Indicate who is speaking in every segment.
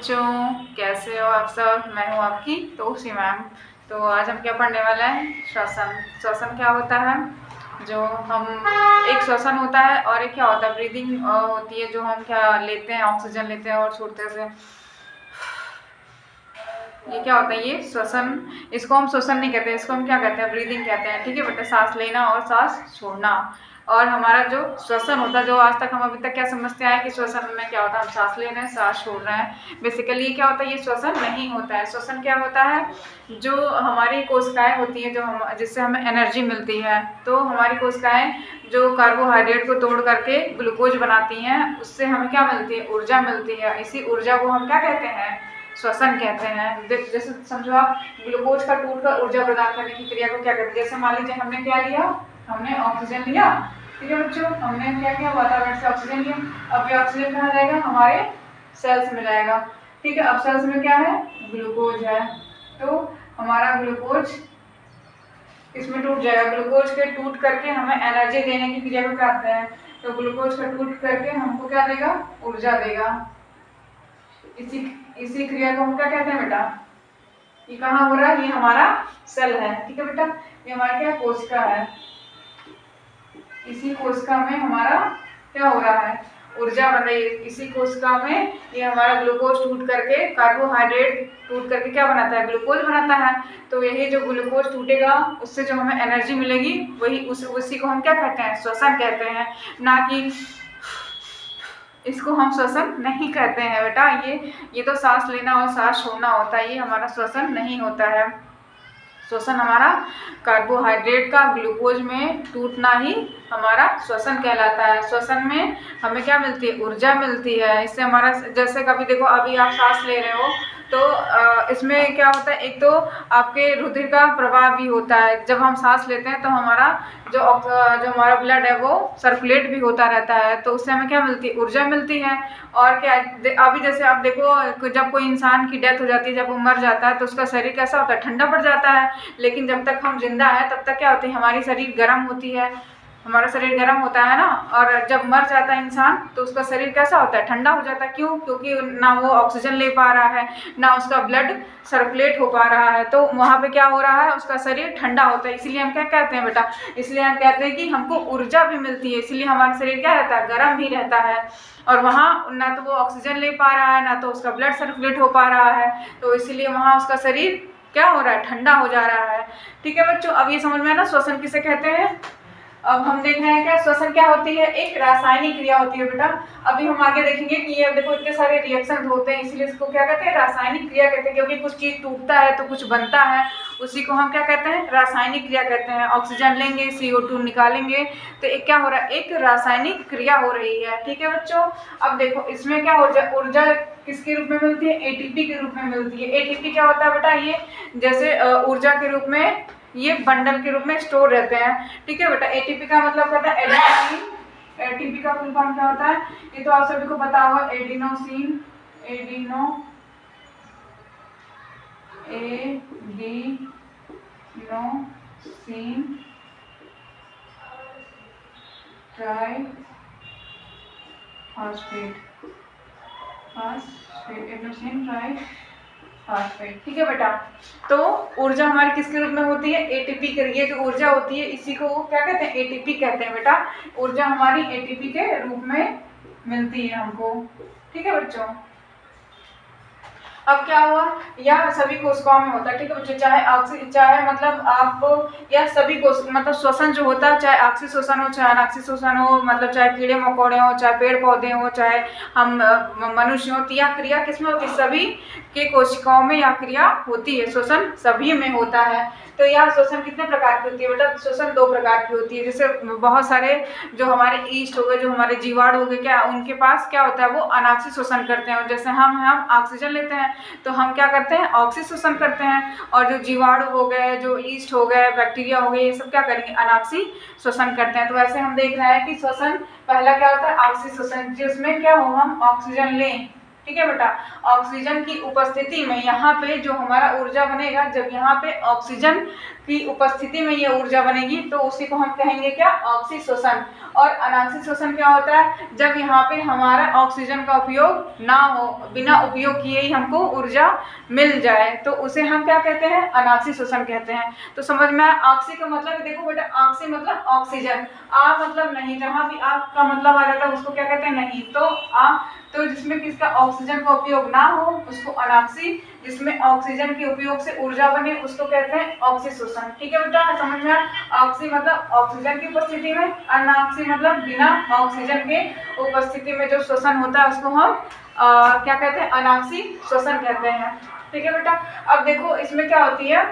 Speaker 1: बच्चों, कैसे हो आप सब। मैं हूँ आपकी तोसी मैम। तो आज हम क्या पढ़ने वाले हैं, श्वसन। श्वसन क्या होता है, जो हम एक श्वसन होता है और एक क्या होता है, ब्रीदिंग होती है, जो हम क्या लेते हैं, ऑक्सीजन लेते हैं और छोड़ते से। ये क्या होता है, ये श्वसन। इसको हम श्वसन नहीं कहते, इसको हम क्या कहते हैं, ब्रीदिंग कहते हैं। ठीक है बेटा, सांस लेना और सांस छोड़ना। और हमारा जो श्वसन होता है, जो आज तक हम अभी तक क्या समझते आए कि श्वसन में क्या होता है, हम सांस ले रहे हैं, सांस छोड़ रहे हैं। बेसिकली ये क्या होता है, ये श्वसन नहीं होता है। श्वसन क्या होता है, जो हमारी कोशिकाएं होती हैं, जो हम जिससे हमें एनर्जी मिलती है। तो हमारी कोशिकाएं जो कार्बोहाइड्रेट को तोड़ करके ग्लूकोज बनाती हैं, उससे हमें क्या मिलती है, ऊर्जा मिलती है। इसी ऊर्जा को हम क्या कहते हैं, श्वसन कहते हैं। जैसे समझो आप, ग्लूकोज का टूट कर ऊर्जा प्रदान करने की क्रिया को क्या कहते हैं। जैसे मान लीजिए हमने क्या लिया, हमने ऑक्सीजन लिया। ठीक है बच्चों, हमने क्या किया, वातावरण से ऑक्सीजन लिया। अब ये ऑक्सीजन कहाँ जाएगा, हमारे सेल्स में जाएगा। ठीक है, अब सेल्स में क्या है, ग्लूकोज है। तो हमारा ग्लूकोज इसमें टूट जाएगा। ग्लूकोज के टूट करके हमें एनर्जी देने की क्रिया को कहते हैं। तो ग्लूकोज का टूट करके हमको क्या देगा, ऊर्जा देगा। इसी क्रिया को हम क्या कहते हैं बेटा, ये कहाँ हो रहा है, ये हमारा सेल है। ठीक है बेटा, ये हमारा क्या कोशिका है। इसी कोशिका में हमारा क्या हो रहा है, ऊर्जा बन रही है। इसी कोशिका में ये हमारा ग्लूकोज टूट करके, कार्बोहाइड्रेट टूट करके क्या बनाता है, ग्लूकोज बनाता है। तो यही जो ग्लूकोज टूटेगा, उससे जो हमें एनर्जी मिलेगी, वही उसी को हम क्या कहते हैं, श्वसन कहते हैं। ना कि इसको हम श्वसन नहीं कहते हैं बेटा। ये तो सांस लेना और सांस छोड़ना होता है, ये हमारा श्वसन नहीं होता है। श्वसन हमारा कार्बोहाइड्रेट का ग्लूकोज में टूटना ही हमारा श्वसन कहलाता है। श्वसन में हमें क्या मिलती है, ऊर्जा मिलती है। इससे हमारा, जैसे कभी देखो, अभी आप सांस ले रहे हो तो इसमें क्या होता है, एक तो आपके रुधिर का प्रवाह भी होता है। जब हम सांस लेते हैं तो हमारा जो हमारा ब्लड है वो सर्कुलेट भी होता रहता है। तो उससे हमें क्या मिलती है, ऊर्जा मिलती है। और क्या, अभी जैसे आप देखो, जब कोई इंसान की डेथ हो जाती है, जब वो मर जाता है, तो उसका शरीर कैसा होता है, ठंडा पड़ जाता है। लेकिन जब तक हम जिंदा हैं तब तक क्या होती है, हमारी शरीर गर्म होती है, हमारा शरीर गर्म होता है ना। और जब मर जाता है इंसान तो उसका शरीर कैसा होता है, ठंडा हो जाता है। क्यों, क्योंकि ना वो ऑक्सीजन ले पा रहा है, ना उसका ब्लड सर्कुलेट हो पा रहा है। तो वहाँ पे क्या हो रहा है, उसका शरीर ठंडा होता है। इसलिए हम क्या कहते हैं बेटा, इसलिए हम कहते हैं कि हमको ऊर्जा भी मिलती है। इसलिए हमारा शरीर क्या रहता है, गर्म भी रहता है। और वहाँ ना तो वो ऑक्सीजन ले पा रहा है, ना तो उसका ब्लड सर्कुलेट हो पा रहा है। तो इसलिए वहाँ उसका शरीर क्या हो रहा है, ठंडा हो जा रहा है। ठीक है बच्चों, अब ये समझ में आना श्वसन किसे कहते हैं। अब हम देख रहे हैं क्या, श्वसन क्या होती है, एक रासायनिक क्रिया होती है बेटा। अभी हम आगे देखेंगे कि ये देखो इतने सारे रिएक्शन होते हैं, इसीलिए इसको क्या कहते हैं, रासायनिक क्रिया कहते हैं। क्योंकि कुछ चीज टूटता है तो कुछ बनता है, उसी को हम क्या कहते हैं, रासायनिक क्रिया कहते हैं। ऑक्सीजन लेंगे, CO2 निकालेंगे, तो एक क्या हो रहा है, एक रासायनिक क्रिया हो रही है। ठीक है बच्चों, अब देखो इसमें क्या ऊर्जा किसके रूप में मिलती है, ATP के रूप में मिलती है। ATP क्या होता है बेटा, ये जैसे ऊर्जा के रूप में, ये बंडल के रूप में स्टोर रहते हैं। ठीक है बेटा, ATP का मतलब कहता है एडिनोसिन। ATP का फुल फॉर्म क्या होता है, ये तो आप सभी को पता होगा, adenosine. Try adenosine try phosphate. ठीक है बेटा, तो ऊर्जा हमारी किसके रूप में होती है, ATP के। ये जो ऊर्जा होती है इसी को क्या कहते हैं, ATP कहते हैं बेटा। ऊर्जा हमारी ATP के रूप में मिलती है हमको। ठीक है बच्चों, अब क्या हुआ, यह सभी कोशिकाओं में होता है। ठीक है बच्चों, चाहे मतलब आप, यह सभी मतलब श्वसन जो होता है, चाहे ऑक्सी श्वसन हो, चाहे अनाक्सी श्वसन हो, मतलब चाहे कीड़े मकोड़े हो, चाहे पेड़ पौधे हो, चाहे हम मनुष्य हो, तो यह क्रिया किसमें होती है, सभी के कोशिकाओं में यह क्रिया होती है। श्वसन सभी में होता है। तो यह श्वसन कितने प्रकार की होती है बेटा, श्वसन 2 प्रकार की होती है। जैसे बहुत सारे जो हमारे ईस्ट हो गए, जो हमारे जीवाणु हो गए, क्या उनके पास क्या होता है, वो अनाक्सी श्वसन करते हैं। और जैसे हम ऑक्सीजन लेते हैं तो हम क्या करते हैं, ऑक्सी श्वसन करते हैं। और जो जीवाणु हो गए, जो ईस्ट हो गए, बैक्टीरिया हो गए, ये सब क्या करेंगे, अनाक्सी श्वसन करते हैं। तो वैसे हम देख रहे हैं कि श्वसन पहला क्या होता है, ऑक्सी श्वसन, जिसमें क्या हो, हम ऑक्सीजन लें। ठीक है बेटा। ऑक्सीजन की उपस्थिति में यहाँ पे जो हमारा ऊर्जा बनेगा, जब यहाँ पे ऑक्सीजन की उपस्थिति में ये ऊर्जा बनेगी तो उसी को हम कहेंगे क्या, ऑक्सीशोषण। और अनाक्सीशोषण क्या होता है, जब यहाँ पे हमारा ऑक्सीजन का उपयोग ना हो, बिना उपयोग किए ही हमको ऊर्जा मिल जाए, तो उसे हम क्या कहते हैं, अनाक्सीशोषण कहते हैं। तो समझ में आया। ऑक्सी का मतलब देखो बेटा, ऑक्सी मतलब ऑक्सीजन, आ मतलब नहीं, जहाँ भी आ का मतलब आ जाता है उसको क्या कहते हैं, नहीं। तो जिसमें किसका ऑक्सीजन का उपयोग ना हो उसको अनाक्सी, जिसमें ऑक्सीजन के उपयोग से ऊर्जा बने उसको कहते हैं ऑक्सीशोषण। ठीक है बेटा, समझ में आया। ऑक्सी मतलब ऑक्सीजन की उपस्थिति में, अनाक्सी मतलब बिना ऑक्सीजन के उपस्थिति में जो शोषण होता है उसको हम क्या कहते हैं, अनाक्सी शोषण कहते हैं। ठीक है बेटा। अब देखो इसमें क्या होती है,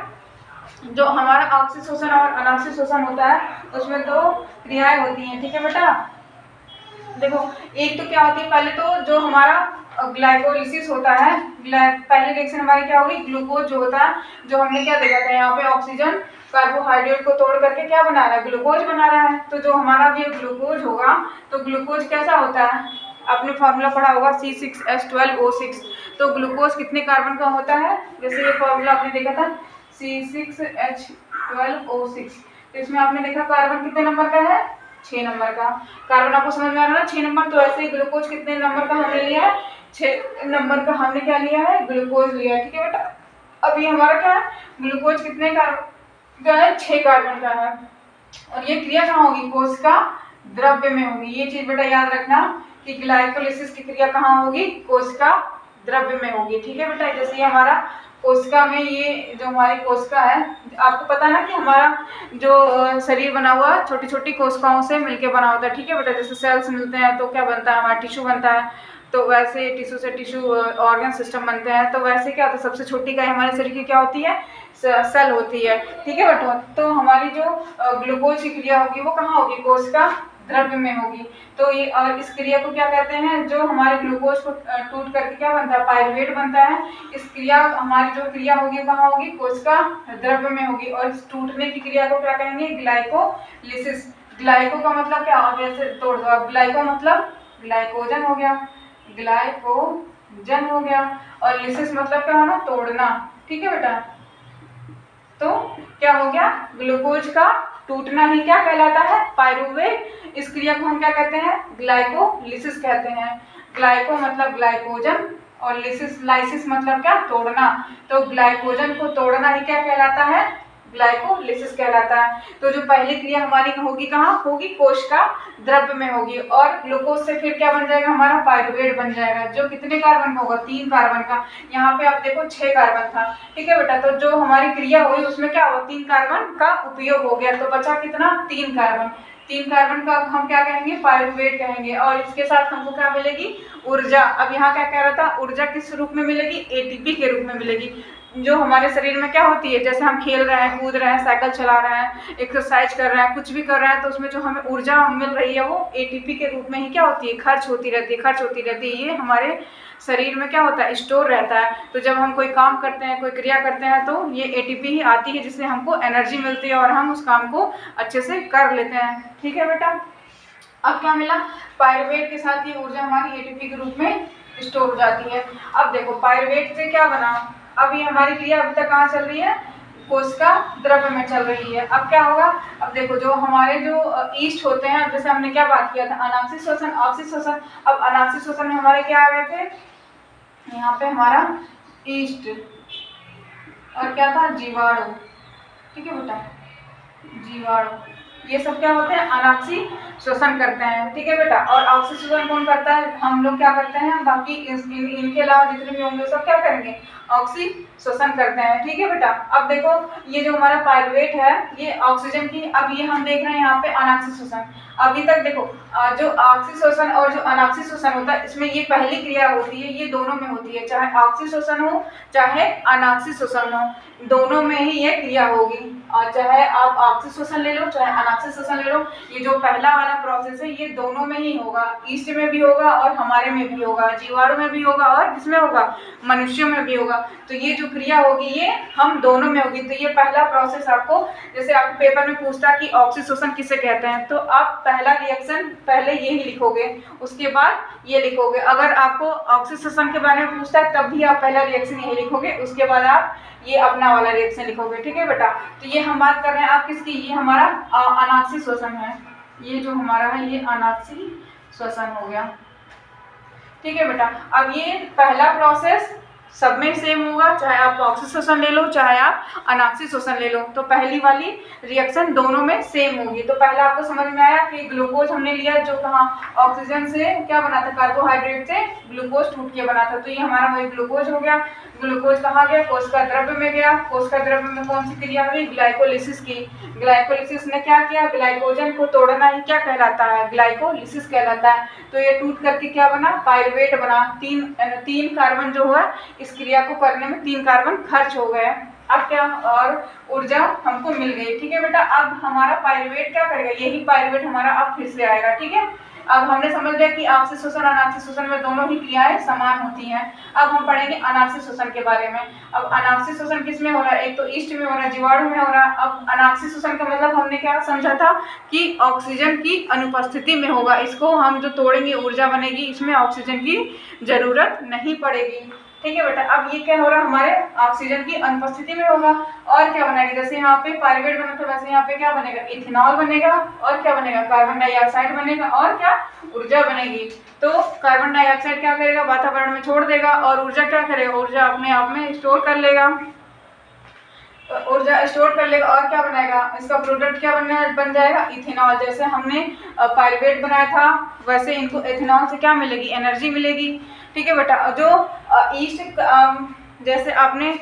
Speaker 1: जो हमारा ऑक्सीशोषण और अनाक्सी शोषण होता है उसमें दो क्रियाएं होती हैं। ठीक है बेटा। देखो एक तो क्या होती है, पहले तो जो हमारा ग्लाइकोलिसिस होता है, पहली रिएक्शन हमारी क्या होगी, ग्लूकोज जो होता है, जो हमने क्या देखा था यहाँ पे ऑक्सीजन कार्बोहाइड्रेट को तोड़ करके क्या बना रहा है, ग्लूकोज बना रहा है। तो जो हमारा भी ग्लूकोज होगा तो ग्लूकोज कैसा होता है, आपने फार्मूला पढ़ा होगा C6H12O6। तो ग्लूकोज कितने कार्बन का होता है, जैसे ये फार्मूला आपने देखा था C6H12O6, तो इसमें आपने देखा कार्बन कितने नंबर का है, 6 नंबर का। कार्बन आपको समझ में आ रहा है ना, 6 नंबर। तो ऐसे ही ग्लूकोज कितने नंबर का हमने लिया है, 6 नंबर का हमने क्या लिया है, ग्लूकोज लिया है। ठीक है बेटा। अभी हमारा क्या है, ग्लूकोज कितने कार्बन का है, 6 कार्बन का है। और ये क्रिया कहाँ होगी, कोशिका द्रव्य में होगी। ये चीज बेटा याद रखना कि ग्लाइकोलिसिस की क्रिया कहाँ होगी, कोशिका द्रव्य में होगी। ठीक है बेटा। जैसे ये हमारा कोशिका में, ये जो हमारी कोशिका है, आपको पता ना कि हमारा जो शरीर बना हुआ छोटी छोटी कोशिकाओं से मिलके बना होता है। ठीक है बेटा। जैसे सेल्स मिलते हैं तो क्या बनता है, हमारा टिश्यू बनता है, तो वैसे टिश्यू से टिश्यू ऑर्गन सिस्टम बनते हैं। तो वैसे क्या होता है, सबसे छोटी इकाई हमारे शरीर की क्या होती है, सेल होती है। ठीक है बेटा। तो हमारी जो ग्लूकोज की क्रिया होगी वो कहाँ होगी, कोशिका द्रव्य में होगी। तो ये, और इस क्रिया को क्या कहते हैं, जो हमारे ग्लूकोज को टूट करके क्या बनता है, पायरुवेट बनता है। इस क्रिया, हमारी जो क्रिया होगी कहाँ होगी, कोशिका द्रव्य में होगी। और इस टूटने की क्रिया को क्या कहेंगे, ग्लाइकोलिसिस। ग्लाइको का मतलब क्या, अब ऐसे तोड़ दो, अब ग्लाइको मतलब ग्लाइकोजन हो गया, ग्लाइकोजन हो गया। और लिसिस मतलब क्या होना, तोड़ना। ठीक है बेटा। तो क्या हो गया, ग्लूकोज का टूटना ही क्या कहलाता है, पायरुवेट। इस क्रिया को हम क्या कहते हैं, ग्लाइकोलिसिस कहते हैं। ग्लाइको मतलब ग्लाइकोजन और लाइसिस मतलब क्या, तोड़ना। तो ग्लाइकोजन को तोड़ना ही क्या कहलाता है, ग्लाइकोलिसिस कहलाता है। तो जो पहली क्रिया हमारी होगी कहाँ होगी, कोशिका द्रव्य में होगी। और ग्लूकोज से फिर क्या बन जाएगा, हमारा पायरुवेट बन जाएगा, जो कितने कार्बन का होगा, 3 कार्बन का। यहाँ पे आप देखो 6 कार्बन था। ठीक है बेटा। तो जो हमारी क्रिया हुई उसमें क्या हुआ, 3 कार्बन का उपयोग हो गया, तो बचा कितना, 3 कार्बन। 3 कार्बन का हम क्या कहेंगे, पायरुवेट कहेंगे। और इसके साथ हमको क्या मिलेगी, ऊर्जा। अब यहाँ क्या कह रहा था, ऊर्जा किस रूप में मिलेगी, एटीपी के रूप में मिलेगी। जो हमारे शरीर में क्या होती है, जैसे हम खेल रहे हैं, कूद रहे हैं, साइकिल चला रहे हैं, एक्सरसाइज कर रहे हैं, कुछ भी कर रहे हैं, तो उसमें जो हमें ऊर्जा मिल रही है वो एटीपी के रूप में ही क्या होती है, खर्च होती रहती है। ये हमारे शरीर में क्या होता है, स्टोर रहता है। तो जब हम कोई काम करते हैं, कोई क्रिया करते हैं, तो ये एटीपी ही आती है जिससे हमको एनर्जी मिलती है और हम उस काम को अच्छे से कर लेते हैं। ठीक है बेटा। अब क्या मिला, पायरुवेट के साथ ये ऊर्जा हमारी एटीपी के रूप में स्टोर हो जाती है। अब देखो पायरुवेट से क्या बना, अब ये हमारी क्रिया अभी तक कहाँ चल रही है, कोशिका द्रव्य में चल रही है। अब क्या होगा, अब देखो जो हमारे जो ईस्ट होते हैं, जैसे हमने क्या बात किया था, अनाक्सिक शोषण, ऑक्सिक शोषण। अब अनाक्सिक शोषण में हमारे क्या आ गए थे, यहाँ पे हमारा ईस्ट और क्या था, जीवाणु। ठीक है बेटा, जीवाणु, ये सब क्या होते हैं, अनाक्सी शोषण करते हैं। ठीक है बेटा। और ऑक्सीशोषण कौन करता है, हम लोग क्या करते हैं, बाकी इनके अलावा जितने भी होंगे सब क्या करेंगे, ऑक्सीशोषण करते हैं। ठीक है बेटा। अब देखो ये जो हमारा पायरुवेट है ये ऑक्सीजन की, अब ये हम देख रहे हैं यहाँ पे अनाक्सी शोषण। अभी तक देखो जो ऑक्सीशोषण और जो अनाक्सी शोषण होता है, इसमें ये पहली क्रिया होती है, ये दोनों में होती है, चाहे ऑक्सीशोषण हो चाहे अनाक्सी शोषण हो, दोनों में ही ये क्रिया होगी। और चाहे आप ऑक्सीशोषण ले लो चाहे अनाक्सी शोषण ले लो, ये जो पहला वाला वाला प्रोसेस है ये दोनों में ही होगा, ईस्ट में भी होगा और हमारे में भी होगा, जीवाणु में भी होगा और किसमें होगा, मनुष्यों में भी होगा। तो ये जो क्रिया होगी ये हम दोनों में होगी। तो ये पहला प्रोसेस आपको, जैसे आपको पेपर में पूछता कि ऑक्सीशोषण किसे कहते हैं, तो आप पहला रिएक्शन पहले यही लिखोगे, उसके बाद ये लिखोगे। अगर आपको ऑक्सीशोषण के बारे में पूछता है तब भी आप पहला रिएक्शन यही लिखोगे, उसके बाद आप ये अपना वाला रिएक्शन लिखोगे। ठीक है बेटा। तो ये हम बात कर रहे हैं आप किसकी, ये हमारा अनाक्षी श्वसन है, ये जो हमारा है ये अनाक्षी श्वसन हो गया। ठीक है बेटा। अब ये पहला प्रोसेस सब में सेम होगा, चाहे आप ऑक्सीशोषण ले लो चाहे आप अनाक्षी श्वसन ले लो, तो पहली वाली रिएक्शन दोनों में सेम होगी। तो पहला आपको समझ में आया कि ग्लूकोज हमने लिया जो कहाँ, ऑक्सीजन से क्या बना था, कार्बोहाइड्रेट से ग्लूकोज टूट के बना था, तो ये हमारा वही ग्लूकोज हो गया। ग्लूकोज कहाँ गया, कोशिका द्रव्य में गया। कोशिका द्रव्य में कौन सी क्रिया हुई, ग्लाइकोलिसिस की। ग्लाइकोलिसिस ने क्या किया, ग्लाइकोजन को तोड़ना ही क्या कहलाता है, ग्लाइकोलिसिस कहलाता है। तो ये टूट करके क्या बना, पायरुवेट बना। तीन कार्बन जो हुआ इस क्रिया को करने में 3 कार्बन खर्च हो गए। अब क्या, और ऊर्जा हमको मिल गई। ठीक है बेटा। अब हमारा पायरुवेट क्या करेगा, यही पायरुवेट हमारा अब फिर से आएगा। ठीक है। अब हमने समझ लिया कि आपसी शोषण अनाक्षी शोषण में दोनों ही क्रियाएं समान होती हैं। अब हम पढ़ेंगे अनाक्षी शोषण के बारे में। अब अनाक्षी शोषण किस में हो रहा है, एक तो ईस्ट में हो रहा है, जीवाणु में हो रहा है। अब अनाक्षी शोषण का मतलब हमने क्या समझा था कि ऑक्सीजन की अनुपस्थिति में होगा। इसको हम जो तोड़ेंगे ऊर्जा बनेगी, इसमें ऑक्सीजन की जरूरत नहीं पड़ेगी। ठीक है बेटा। अब ये क्या हो रहा है, हमारे ऑक्सीजन की अनुपस्थिति में होगा। और क्या बनेगा, जैसे यहाँ पे पायरुवेट बना था वैसे यहाँ पे क्या बनेगा, इथेनॉल बनेगा। और क्या बनेगा, कार्बन डाइऑक्साइड बनेगा। और क्या, ऊर्जा बनेगी। तो कार्बन डाइऑक्साइड क्या करेगा, वातावरण में छोड़ देगा, और ऊर्जा क्या करेगा, ऊर्जा अपने आप में स्टोर कर लेगा। ऊर्जा स्टोर कर लेगा और क्या बनाएगा, इसका प्रोडक्ट क्या बन जाएगा, इथेनॉल। जैसे हमने पायरुवेट बनाया था वैसे इनको इथेनॉल से क्या मिलेगी, एनर्जी मिलेगी। ठीक है बेटा। जो ईस्ट, जैसे आपने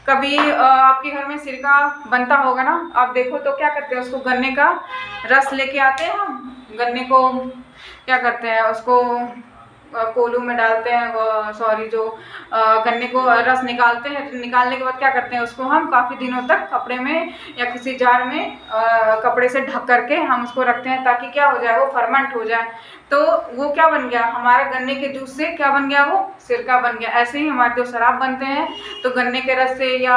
Speaker 1: कभी आपके घर में सिरका बनता होगा ना, आप देखो तो क्या करते हैं, उसको गन्ने का रस लेके आते हैं हम, गन्ने को क्या करते हैं, उसको कोलू में डालते हैं, सॉरी जो गन्ने को रस निकालते हैं, निकालने के बाद क्या करते हैं, उसको हम काफ़ी दिनों तक कपड़े में या किसी जार में कपड़े से ढक करके हम उसको रखते हैं ताकि क्या हो जाए, वो फर्मेंट हो जाए। तो वो क्या बन गया, हमारा गन्ने के जूस से क्या बन गया, वो सिरका बन गया। ऐसे ही हमारे जो शराब बनते हैं तो गन्ने के रस से या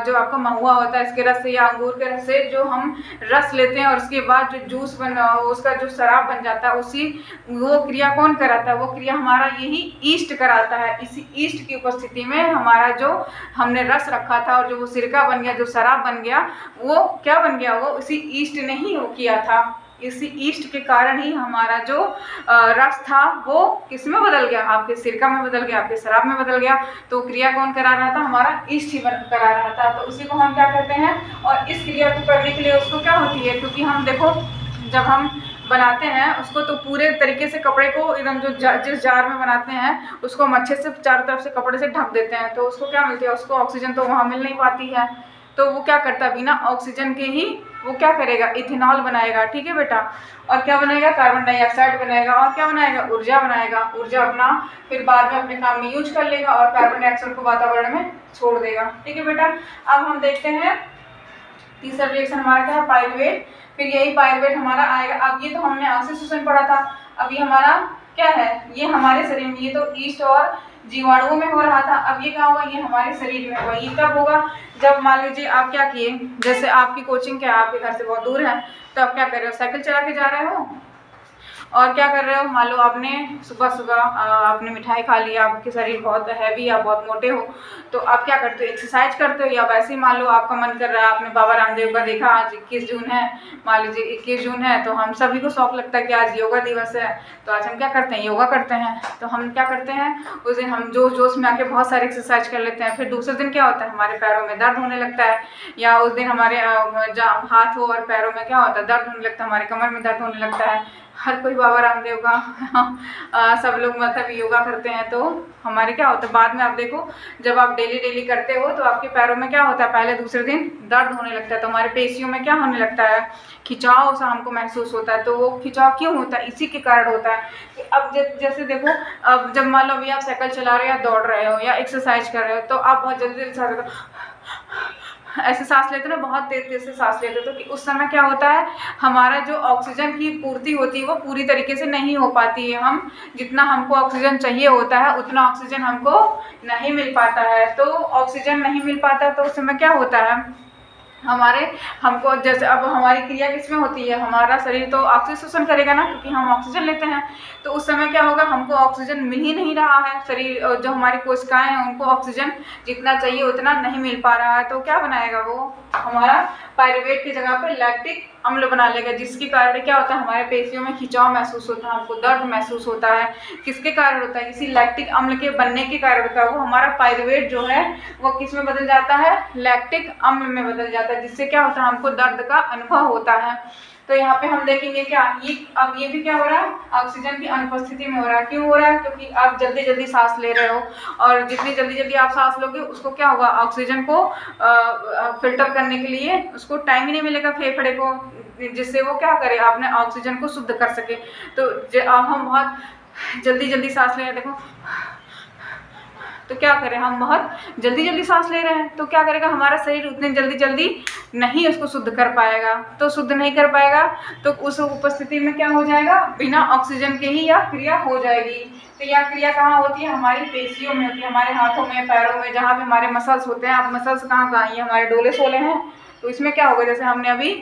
Speaker 1: जो आपका महुआ होता है इसके रस से या अंगूर के रस से जो हम रस लेते हैं और उसके बाद जो जूस उसका जो शराब बन जाता है, उसी वो क्रिया कौन कराता है, वो क्रिया हमारा यही ईस्ट कराता है। इसी ईस्ट की उपस्थिति में हमारा जो हमने रस रखा था और जो वो सिरका बन गया, जो शराब बन गया, वो क्या बन गया, वो इसी ईस्ट ने ही वो किया था। इसी ईस्ट के कारण ही हमारा जो रस था वो किस में बदल गया, आपके सिरका में बदल गया, आपके शराब में बदल गया। तो क्रिया कौन करा रहा था, हमारा ईस्ट ही करा रहा था। तो उसी को हम क्या कहते हैं, और इस क्रिया को करने के लिए उसको क्या होती है, क्योंकि हम देखो जब हम बनाते हैं उसको तो पूरे तरीके से कपड़े को एकदम जो जिस जार में बनाते हैं उसको हम अच्छे से चारों तरफ से कपड़े से ढक देते हैं, तो उसको क्या मिलती है, उसको ऑक्सीजन तो वहाँ मिल नहीं पाती है। तो वो क्या करता है, बिना ऑक्सीजन के ही वो क्या करेगा, इथेनॉल बनाएगा। ठीक है बेटा। और क्या बनाएगा, कार्बन डाइऑक्साइड बनाएगा। और क्या बनाएगा, ऊर्जा बनाएगा। ऊर्जा अपना फिर बाद में अपने काम में यूज कर लेगा और कार्बन डाइऑक्साइड को वातावरण में छोड़ देगा। ठीक है बेटा। अब हम देखते हैं तीसरा रिएक्शन हमारा क्या है, पायरुवेट। फिर यही पायरुवेट हमारा आएगा। अब ये तो हमने ऑक्सीजन पढ़ा था, अब ये हमारा क्या है, ये हमारे शरीर में, ये तो ईस्ट और जीवाणुओं में हो रहा था, अब ये क्या होगा, ये हमारे शरीर में होगा। ये कब होगा, जब मान लीजिए आप क्या किए, जैसे आपकी कोचिंग क्या आपके घर से बहुत दूर है, तो आप क्या कर रहे हो, साइकिल चला के जा रहे हो और क्या कर रहे हो, मान लो आपने सुबह सुबह आपने मिठाई खा लिया, आपके शरीर बहुत हैवी या बहुत मोटे हो, तो आप क्या करते हो, एक्सरसाइज करते हो। या वैसे ही मान लो आपका मन कर रहा है, आपने बाबा रामदेव का देखा, आज 21 जून है, मान लीजिए 21 जून है, तो हम सभी को शौक लगता है कि आज योगा दिवस है, तो आज हम क्या करते हैं, योगा करते हैं। तो हम क्या करते हैं, उस दिन हम जोश में आके बहुत सारे एक्सरसाइज कर लेते हैं। फिर दूसरे दिन क्या होता है, हमारे पैरों में दर्द होने लगता है, या उस दिन हमारे हाथों और पैरों में क्या होता है, दर्द होने लगता है, हमारे कमर में दर्द होने लगता है। हर कोई बाबा रामदेव का सब लोग मतलब योगा करते हैं, तो हमारे क्या होता है, बाद में आप देखो जब आप डेली करते हो तो आपके पैरों में क्या होता है, पहले दूसरे दिन दर्द होने लगता है, तो हमारे पेशियों में क्या होने लगता है, खिंचाव सा हमको महसूस होता है। तो वो खिंचाव क्यों होता है, इसी के कारण होता है कि अब जैसे देखो, अब जब मान लो अभी आप साइकिल चला रहे हो या दौड़ रहे हो या एक्सरसाइज कर रहे हो, तो आप बहुत जल्दी ऐसे सांस लेते ना, बहुत तेज तेज से सांस लेते, तो कि उस समय क्या होता है, हमारा जो ऑक्सीजन की पूर्ति होती है वो पूरी तरीके से नहीं हो पाती है। हम जितना हमको ऑक्सीजन चाहिए होता है उतना ऑक्सीजन हमको नहीं मिल पाता है। तो ऑक्सीजन नहीं मिल पाता तो उस समय क्या होता है, हमको जैसे अब हमारी क्रिया किसमें होती है, हमारा शरीर तो ऑक्सीजन करेगा ना, क्योंकि हम ऑक्सीजन लेते हैं। तो उस समय क्या होगा, हमको ऑक्सीजन मिल ही नहीं रहा है, शरीर जो हमारी कोशिकाएं हैं उनको ऑक्सीजन जितना चाहिए उतना नहीं मिल पा रहा है। तो क्या बनाएगा वो, हमारा पायरुवेट की जगह पर लैक्टिक अम्ल बना लेगा, जिसके कारण क्या होता है, हमारे पेशियों में खिंचाव महसूस होता है, हमको दर्द महसूस होता है। किसके कारण होता है, किसी लैक्टिक अम्ल के बनने के कारण होता है। वो हमारा पायरुवेट जो है वो किस में बदल जाता है, लैक्टिक अम्ल में बदल जाता है, जिससे क्या होता है, हमको दर्द का अनुभव होता है। तो यहाँ पे हम देखेंगे क्या, अब ये भी क्या हो रहा है, ऑक्सीजन की अनुपस्थिति में हो रहा है। क्यों हो रहा है, क्योंकि आप जल्दी जल्दी सांस ले रहे हो, और जितनी जल्दी जल्दी आप सांस लोगे उसको क्या होगा, ऑक्सीजन को फिल्टर करने के लिए उसको टाइम ही नहीं मिलेगा फेफड़े को, जिससे वो क्या करे, आपने ऑक्सीजन को शुद्ध कर सके। तो अब हम बहुत जल्दी जल्दी सांस ले रहे हैं, देखो, तो क्या करें, हम बहुत जल्दी जल्दी सांस ले रहे हैं, तो क्या करेगा, हमारा शरीर उतनी जल्दी जल्दी नहीं उसको शुद्ध कर पाएगा। तो शुद्ध नहीं कर पाएगा तो उस उपस्थिति में क्या हो जाएगा, बिना ऑक्सीजन के ही यह क्रिया हो जाएगी। तो यह क्रिया कहाँ होती है, हमारी पेशियों में होती है, हमारे हाथों में, पैरों में, जहाँ भी हमारे मसल्स होते हैं। अब मसल्स कहाँ कहाँ, ये हमारे डोले सोले हैं। तो इसमें क्या होगा, जैसे हमने अभी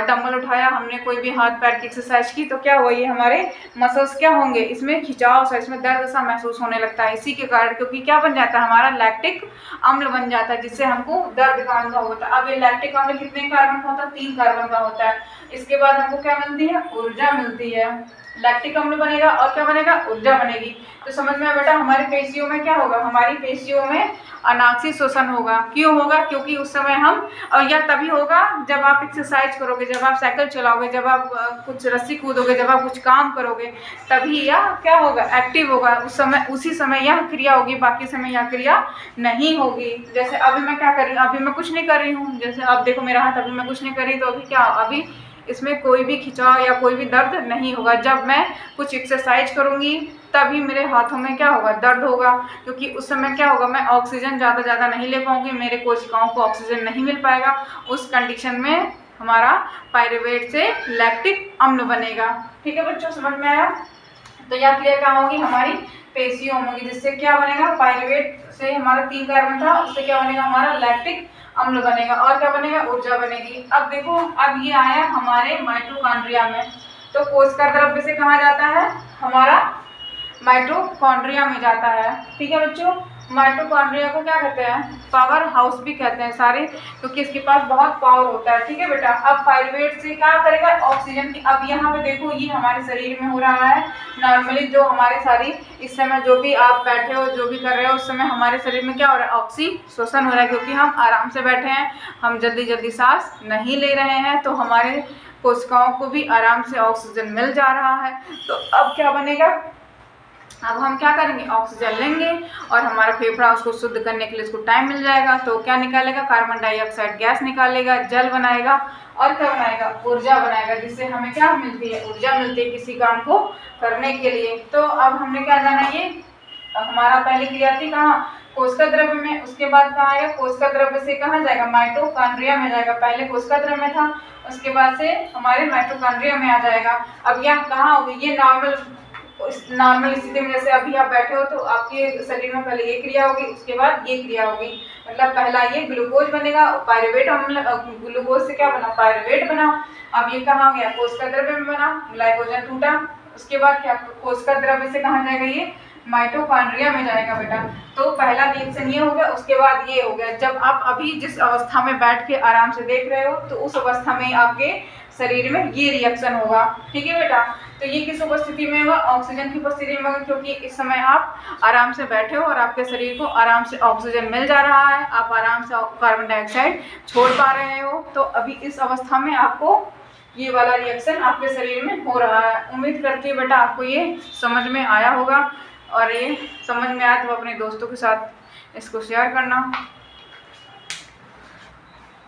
Speaker 1: डंबल उठाया, हमने कोई भी हाथ पैर की एक्सरसाइज की, तो क्या हुआ, ये हमारे मसल्स क्या होंगे, इसमें खिंचाव सा, इसमें दर्द सा महसूस होने लगता है। इसी के कारण, क्योंकि क्या बन जाता है, हमारा लैक्टिक अम्ल बन जाता है, जिससे हमको दर्द का अनुभव होता है। अब ये लैक्टिक अम्ल कितने कार्बन का होता है, 3 कार्बन का होता है। इसके बाद हमको क्या मिलती है, ऊर्जा मिलती है। लैक्टिक अम्ल बनेगा और क्या बनेगा, ऊर्जा बनेगी। तो समझ में आया बेटा, हमारी पेशियों में क्या होगा, हमारी पेशियों में अनाक्षी शोषण होगा। क्यों होगा, क्योंकि उस समय हम, और यह तभी होगा जब आप एक्सरसाइज करोगे, जब आप साइकिल चलाओगे, जब आप कुछ रस्सी कूदोगे, जब आप कुछ काम करोगे, तभी यह क्या होगा, एक्टिव होगा। उस समय, उसी समय यह क्रिया होगी, बाकी समय यह क्रिया नहीं होगी। जैसे अभी मैं क्या कर रही हूँ, अभी मैं कुछ नहीं कर रही हूँ, जैसे अब देखो मेरा हाथ, अभी मैं कुछ नहीं कर रही, तो अभी क्या, अभी इसमें कोई भी खिंचाव या कोई भी दर्द नहीं होगा। जब मैं कुछ एक्सरसाइज करूँगी तभी मेरे हाथों में क्या होगा, दर्द होगा, क्योंकि उस समय क्या होगा, मैं ऑक्सीजन ज़्यादा नहीं ले पाऊँगी, मेरे कोशिकाओं को ऑक्सीजन नहीं मिल पाएगा। उस कंडीशन में हमारा पायरुवेट से लैक्टिक अम्ल बनेगा। ठीक है बच्चों, समझ में आया। तो यह क्रिया क्या होगी, हमारी पेशियों में होगी, जिससे क्या बनेगा, पायरुवेट से हमारा 3 कार्बन था, उससे क्या बनेगा, हमारा लैक्टिक अम्ल बनेगा, और क्या बनेगा, ऊर्जा बनेगी। अब देखो, अब ये आया हमारे माइटोकॉन्ड्रिया में। तो कोशिका द्रव्य से कहाँ जाता है, हमारा माइटोकॉन्ड्रिया में जाता है। ठीक है बच्चों, माइटोकॉन्ड्रिया को क्या कहते हैं, पावर हाउस भी कहते हैं सारे, क्योंकि इसके पास बहुत पावर होता है। ठीक है बेटा, अब पायरुवेट से क्या करेगा, ऑक्सीजन की, अब यहाँ पे देखो ये हमारे शरीर में हो रहा है नॉर्मली, जो हमारे सारी इस समय जो भी आप बैठे हो, जो भी कर रहे हो, उस समय हमारे शरीर में क्या हो रहा है, ऑक्सीशोषण हो रहा है, क्योंकि हम आराम से बैठे हैं, हम जल्दी जल्दी सांस नहीं ले रहे हैं, तो हमारे कोशिकाओं को भी आराम से ऑक्सीजन मिल जा रहा है। तो अब क्या बनेगा, अब हम क्या करेंगे, ऑक्सीजन लेंगे और हमारा फेफड़ा उसको शुद्ध करने के लिए उसको टाइम मिल जाएगा। तो क्या निकालेगा, कार्बन डाइऑक्साइड गैस निकालेगा, जल बनाएगा, और क्या बनाएगा, ऊर्जा बनाएगा, जिससे हमें क्या मिलती है, ऊर्जा मिलती है किसी काम को करने के लिए। तो अब हमने क्या जाना, ये हमारा पहली क्रिया थी कहाँ, कोशिका द्रव्य में, उसके बाद कहाँ आएगा, कोशिका द्रव्य से कहाँ जाएगा, माइटोकॉन्ड्रिया में जाएगा। पहले कोशिका द्रव्य में था, उसके बाद से हमारे माइटोकॉन्ड्रिया में आ जाएगा। अब यह कहाँ होगी, ये नॉर्मल स्थिति में, जैसे अभी आप बैठे हो तो आपके शरीर में पहले ये क्रिया होगी, उसके बाद ये क्रिया होगी। मतलब पहला ये ग्लूकोज बनेगा, पायरुवेट अम्ल, ग्लूकोज से क्या बना, पायरुवेट बना। अब ये कहाँ गया, कोशिका द्रव्य में बना, ग्लाइकोजन टूटा, उसके बाद क्या, कोशिका द्रव्य से कहाँ जाएगा, ये माइटोकॉन्ड्रिया में जाएगा बेटा। तो पहला रिएक्शन ये हो गया, उसके बाद ये हो गया। जब आप अभी जिस अवस्था में बैठ के आराम से देख रहे हो, तो उस अवस्था में आपके शरीर में ये रिएक्शन होगा। ठीक है बेटा, तो ये किस उपस्थिति में होगा, ऑक्सीजन की उपस्थिति में होगा, क्योंकि इस समय आप आराम से बैठे हो और आपके शरीर को आराम से ऑक्सीजन मिल जा रहा है, आप आराम से कार्बन डाइऑक्साइड छोड़ पा रहे हो। तो अभी इस अवस्था में आपको ये वाला रिएक्शन आपके शरीर में हो रहा है। उम्मीद करती हूँ बेटा आपको ये समझ में आया होगा, और ये समझ में आया तो अपने दोस्तों के साथ इसको शेयर करना।